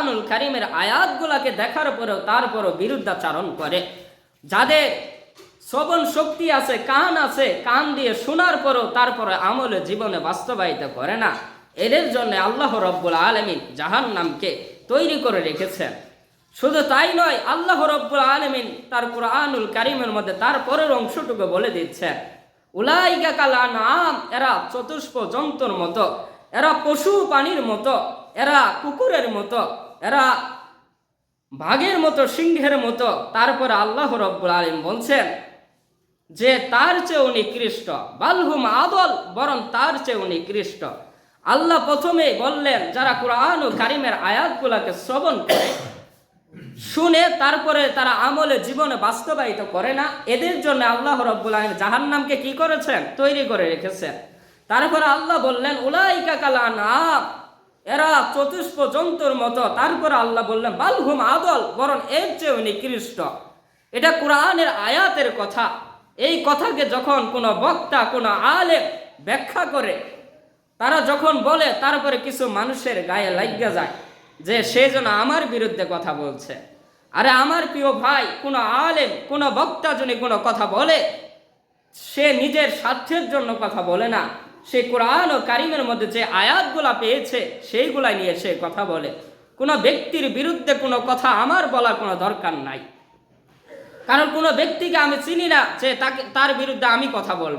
কুরআনুল কারীমের আয়াতগুলোকে দেখার পরেও তারপরও বিরুদ্ধাচারণ করে, যাদের শ্রবণ শক্তি আছে, কান আছে, কান দিয়ে শোনার পরেও তারপরে আমলে জীবনে বাস্তবায়িত করে না, এদের জন্য আল্লাহ রব্বুল আলামিন জাহান্নামকে তৈরি করে রেখেছেন। শুধু তাই নয়, আল্লাহ রব্বুল আলামিন তার কুরআনুল কারীমের মধ্যে তারপরের অংশটুকু বলে দিচ্ছেন, উলাইকা কাল আনআম, এরা চতুষ্প জন্তুর মতো, এরা পশু প্রাণীর মতো, এরা কুকুরের মতো, এরা বাঘের মতো, সিংহের মতো। তারপরে আল্লাহ রব্বুল আলামিন বলছেন যে তার চেয়েও নিকৃষ্ট, বালহুম আদল, বরং তার চেয়েও নিকৃষ্ট। আল্লাহ প্রথমে বললেন যারা কুরআন ও কারীমের আয়াতগুলোকে শ্রবণ করে, শুনে তারপরে তারা আমলে জীবনে বাস্তবায়িত করে না, এদের জন্য আল্লাহ রব্বুল আলামিন জাহান্নামকে কি করেছেন? তৈরি করে রেখেছেন। তারপরে আল্লাহ বললেন উলাইকা কাল আনআম, এরা চতুষ্প জন্তুর মতো। তারপরে আল্লাহ বললেন বালহুম আদল, বরং এর চেয়েও নিকৃষ্ট। এটা কুরআনের আয়াতের কথা। এই কথাকে যখন কোনো বক্তা, কোনো আলেম ব্যাখ্যা করে, তারা যখন বলে, তারপরে কিছু মানুষের গায়ে লাগিয়া যায় যে সে যেন আমার বিরুদ্ধে কথা বলছে। আরে আমার প্রিয় ভাই, কোনো আলেম, কোনো বক্তা যদি কোনো কথা বলে, সে নিজের স্বার্থের জন্য কথা বলে না, সে কুরআন ও কারীমের মধ্যে যে আয়াতগুলা পেয়েছে সেইগুলা নিয়ে সে কথা বলে। কোনো ব্যক্তির বিরুদ্ধে কোনো কথা আমার বলার কোনো দরকার নাই, কারণ কোনো ব্যক্তিকে আমি চিনি না যে তার বিরুদ্ধে আমি কথা বলবো।